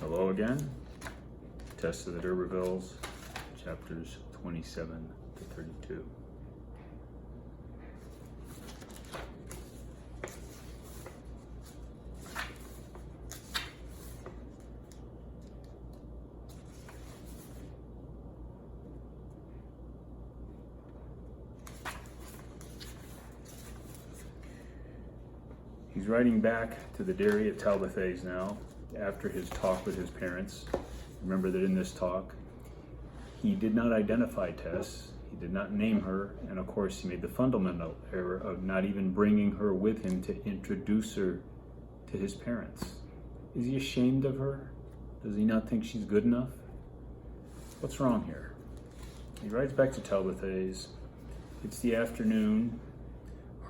Hello again. Tess of the D'Urbervilles, chapters 27 to 32. He's riding back to the dairy at Talbothays now, after his talk with his parents. Remember that in this talk, he did not identify Tess, he did not name her, and of course he made the fundamental error of not even bringing her with him to introduce her to his parents. Is he ashamed of her? Does he not think she's good enough? What's wrong here? He rides back to Talbothays. It's the afternoon.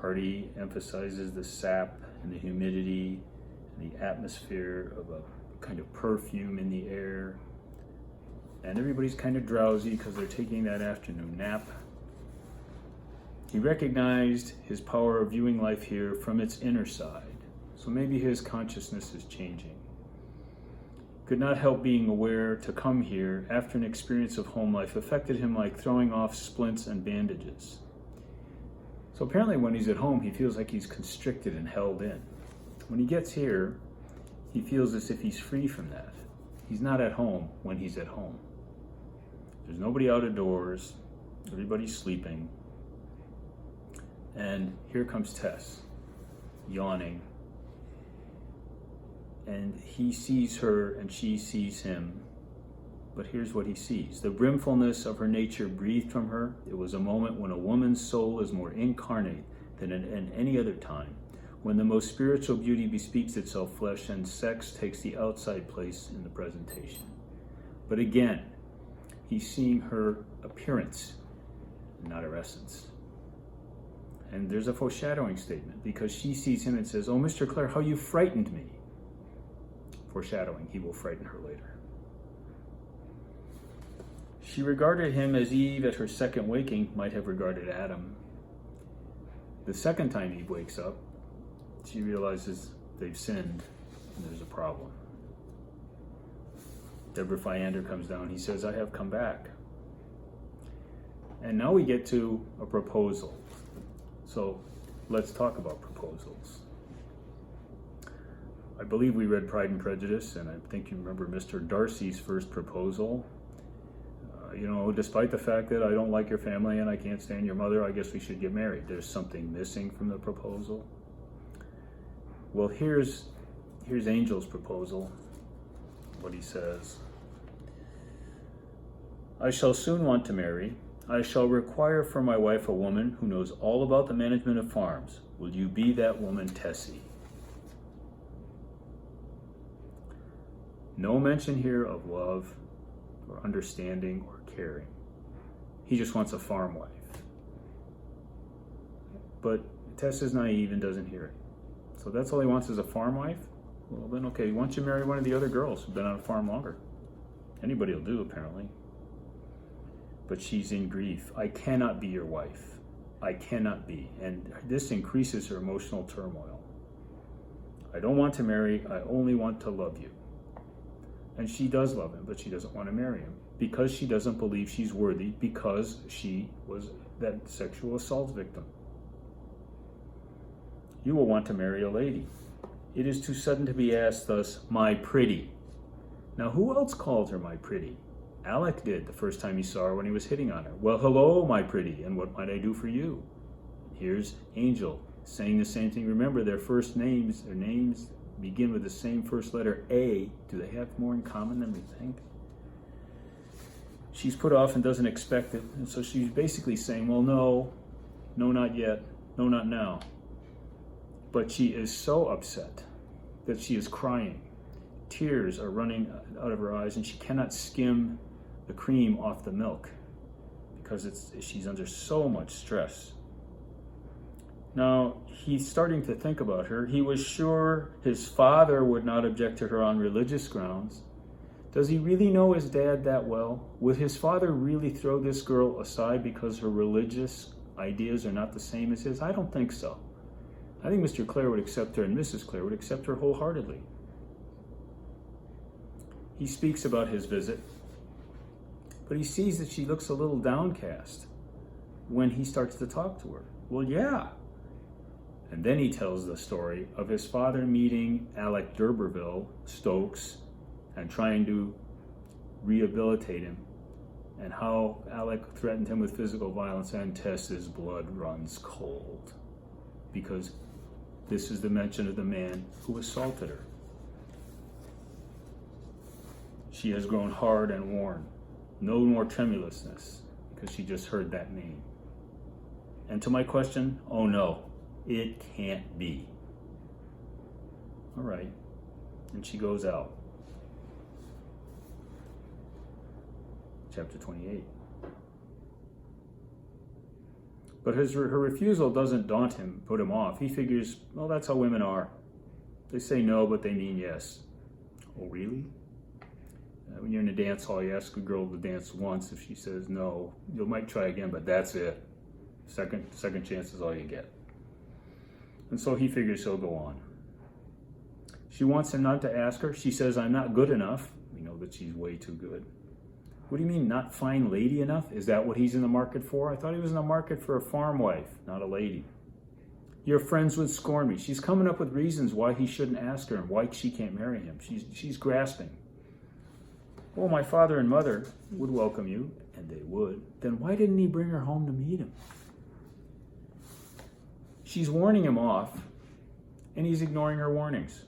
Hardy emphasizes the sap and the humidity and the atmosphere of a kind of perfume in the air. And everybody's kind of drowsy because they're taking that afternoon nap. He recognized his power of viewing life here from its inner side. So maybe his consciousness is changing. Could not help being aware to come here after an experience of home life affected him like throwing off splints and bandages. So apparently when he's at home, he feels like he's constricted and held in. When he gets here, he feels as if he's free from that. He's not at home when he's at home. There's nobody out of doors. Everybody's sleeping. And here comes Tess, yawning. And he sees her and she sees him. But here's what he sees. The brimfulness of her nature breathed from her. It was a moment when a woman's soul is more incarnate than in any other time, when the most spiritual beauty bespeaks itself flesh and sex takes the outside place in the presentation. But again, he's seeing her appearance, not her essence. And there's a foreshadowing statement because she sees him and says, "Oh, Mr. Clare, how you frightened me." Foreshadowing, he will frighten her later. She regarded him as Eve at her second waking might have regarded Adam. The second time Eve wakes up, she realizes they've sinned and there's a problem. Deborah Fyander comes down. He says, "I have come back." And now we get to a proposal. So let's talk about proposals. I believe we read Pride and Prejudice, and I think you remember Mr. Darcy's first proposal. Despite the fact that I don't like your family and I can't stand your mother, I guess we should get married. There's something missing from the proposal. Well, here's Angel's proposal, what he says. "I shall soon want to marry. I shall require for my wife a woman who knows all about the management of farms. Will you be that woman, Tessie?" No mention here of love or understanding or caring. He just wants a farm wife. But Tess is naive and doesn't hear it. So that's all he wants is a farm wife? Well then, okay, why don't you marry one of the other girls who've been on a farm longer? Anybody will do, apparently. But she's in grief. "I cannot be your wife. I cannot be." And this increases her emotional turmoil. "I don't want to marry. I only want to love you." And she does love him, but she doesn't want to marry him because she doesn't believe she's worthy, because she was that sexual assault victim. "You will want to marry a lady. It is too sudden to be asked thus, 'My pretty.'" Now, who else called her my pretty? Alec did the first time he saw her when he was hitting on her. "Well, hello, my pretty, and what might I do for you?" Here's Angel saying the same thing. Remember, their names begin with the same first letter, A. Do they have more in common than we think? She's put off and doesn't expect it, and so she's basically saying, well, no, not yet, no, not now. But she is so upset that she is crying. Tears are running out of her eyes, and she cannot skim the cream off the milk because she's under so much stress. Now, he's starting to think about her. He was sure his father would not object to her on religious grounds. Does he really know his dad that well? Would his father really throw this girl aside because her religious ideas are not the same as his? I don't think so. I think Mr. Clare would accept her, and Mrs. Clare would accept her wholeheartedly. He speaks about his visit, but he sees that she looks a little downcast when he starts to talk to her. Well, yeah. And then he tells the story of his father meeting Alec d'Urberville, Stokes, and trying to rehabilitate him, and how Alec threatened him with physical violence, and Tess's blood runs cold. Because this is the mention of the man who assaulted her. She has grown hard and worn. No more tremulousness, because she just heard that name. And to my question, oh no, it can't be. All right. And she goes out. Chapter 28. But her refusal doesn't daunt him, put him off. He figures, well, that's how women are. They say no, but they mean yes. Oh, really? When you're in a dance hall, you ask a girl to dance once. If she says no, you might try again, but that's it. Second chance is all you get. And so he figures he'll go on. She wants him not to ask her. She says, I'm not good enough. We know that she's way too good. What do you mean, not fine lady enough? Is that what he's in the market for? I thought he was in the market for a farm wife, not a lady. Your friends would scorn me. She's coming up with reasons why he shouldn't ask her and why she can't marry him. She's grasping. Well, my father and mother would welcome you, and they would. Then why didn't he bring her home to meet him? She's warning him off, and he's ignoring her warnings.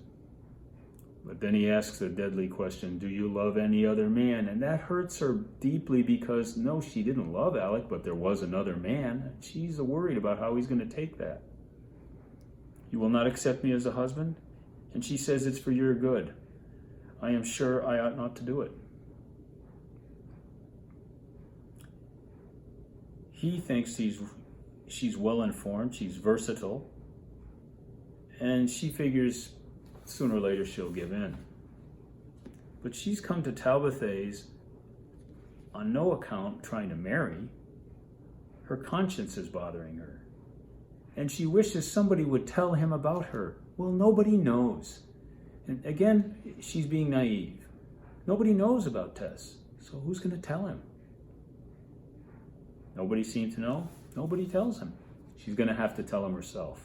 But then he asks the deadly question, do you love any other man? And that hurts her deeply because, no, she didn't love Alec, but there was another man. She's worried about how he's going to take that. You will not accept me as a husband? And she says it's for your good. I am sure I ought not to do it. He thinks she's well informed, she's versatile, and she figures sooner or later she'll give in. But she's come to Talbothays on no account trying to marry. Her conscience is bothering her, and she wishes somebody would tell him about her. Well, nobody knows. And again, she's being naive. Nobody knows about Tess, so who's going to tell him? Nobody seemed to know. Nobody tells him. She's going to have to tell him herself.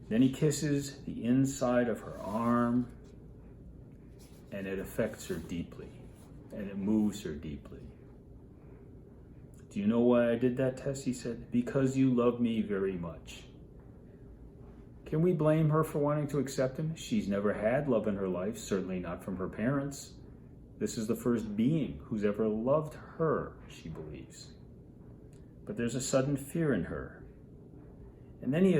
Then he kisses the inside of her arm, and it affects her deeply, and it moves her deeply. Do you know why I did that, Tess? He said, because you love me very much. Can we blame her for wanting to accept him? She's never had love in her life, certainly not from her parents. This is the first being who's ever loved her, she believes. But there's a sudden fear in her. And then he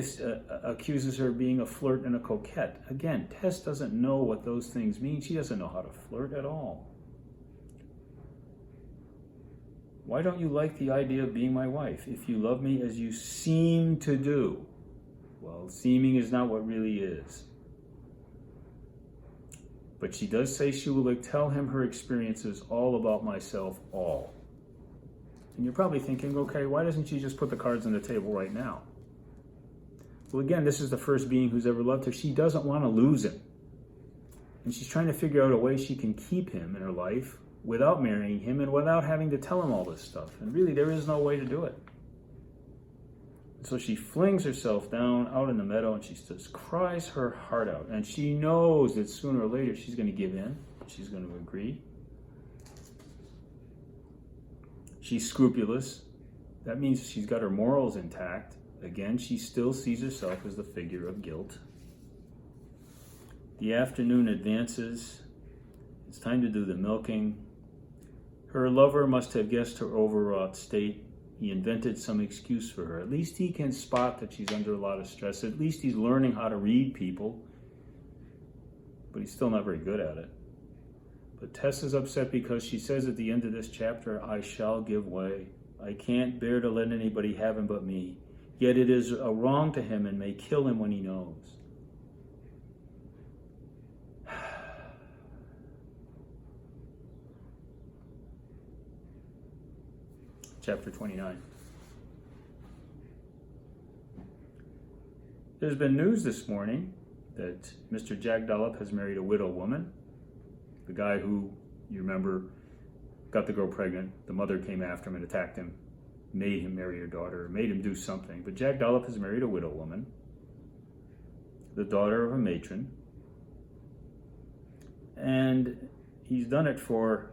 accuses her of being a flirt and a coquette. Again, Tess doesn't know what those things mean. She doesn't know how to flirt at all. Why don't you like the idea of being my wife? If you love me as you seem to do. Well, seeming is not what really is. But she does say she will tell him her experiences, all about myself, all. And you're probably thinking, okay, why doesn't she just put the cards on the table right now? Well, again, this is the first being who's ever loved her. She doesn't want to lose him. And she's trying to figure out a way she can keep him in her life without marrying him and without having to tell him all this stuff. And really, there is no way to do it. So she flings herself down out in the meadow and she just cries her heart out. And she knows that sooner or later she's going to give in. She's going to agree. She's scrupulous. That means she's got her morals intact. Again, she still sees herself as the figure of guilt. The afternoon advances. It's time to do the milking. Her lover must have guessed her overwrought state. He invented some excuse for her. At least he can spot that she's under a lot of stress. At least he's learning how to read people. But he's still not very good at it. But Tess is upset because she says at the end of this chapter, I shall give way. I can't bear to let anybody have him but me. Yet it is a wrong to him and may kill him when he knows. Chapter 29. There's been news this morning that Mr. Jack Dollop has married a widow woman. The guy who, you remember, got the girl pregnant. The mother came after him and attacked him, made him marry her daughter, made him do something. But Jack Dollop has married a widow woman, the daughter of a matron. And he's done it for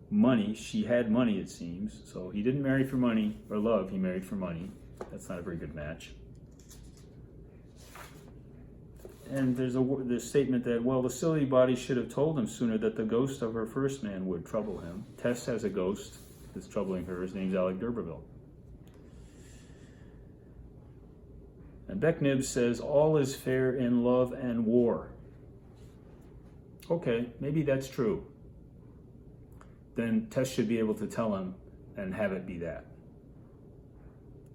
money. She had money, it seems. So he didn't marry for money or love. He married for money. That's not a very good match. And there's the statement that, well, the silly body should have told him sooner that the ghost of her first man would trouble him. Tess has a ghost that's troubling her. His name's Alec d'Urberville. And Beck Nibs says, all is fair in love and war. Okay, maybe that's true. Then Tess should be able to tell him and have it be that.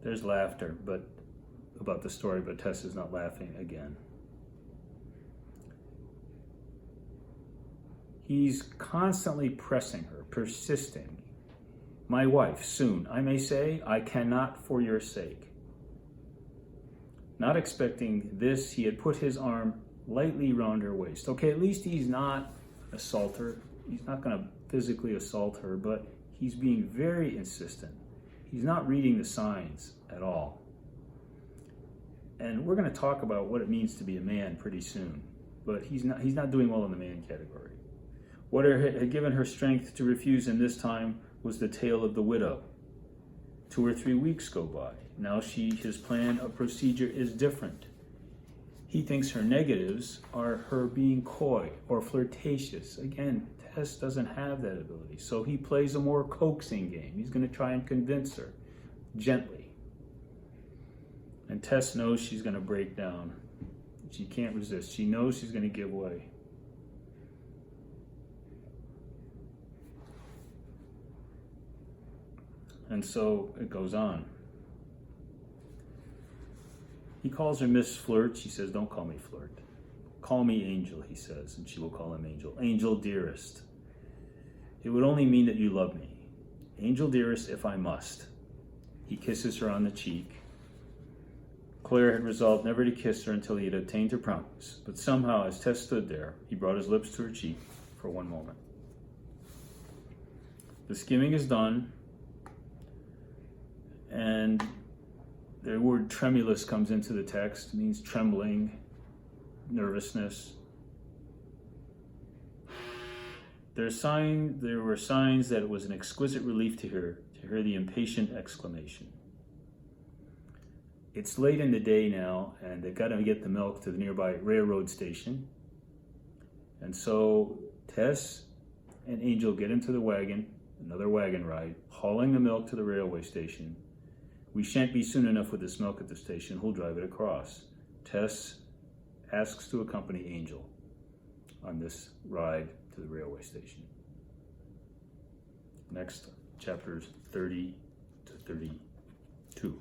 There's laughter about the story, but Tess is not laughing again. He's constantly pressing her, persisting. My wife, soon, I may say, I cannot for your sake. Not expecting this, he had put his arm lightly round her waist. Okay, at least he's not assault her. He's not going to physically assault her, but he's being very insistent. He's not reading the signs at all. And we're going to talk about what it means to be a man pretty soon, but he's not doing well in the man category. What had given her strength to refuse him this time was the tale of the widow. 2 or 3 weeks go by. Now his plan of procedure is different. He thinks her negatives are her being coy or flirtatious. Again, Tess doesn't have that ability. So he plays a more coaxing game. He's going to try and convince her gently. And Tess knows she's going to break down. She can't resist. She knows she's going to give way. And so it goes on. He calls her Miss Flirt. She says, don't call me Flirt. Call me Angel, he says, and she will call him Angel. Angel, dearest. It would only mean that you love me. Angel, dearest, if I must. He kisses her on the cheek. Claire had resolved never to kiss her until he had obtained her promise. But somehow, as Tess stood there, he brought his lips to her cheek for one moment. The skimming is done. And the word tremulous comes into the text. It means trembling, nervousness. There were signs that it was an exquisite relief to hear the impatient exclamation. It's late in the day now, and they've got to get the milk to the nearby railroad station. And so Tess and Angel get into the wagon, another wagon ride, hauling the milk to the railway station. We shan't be soon enough with this milk at the station. Who'll drive it across? Tess asks to accompany Angel on this ride to the railway station. Next, chapters 30 to 32.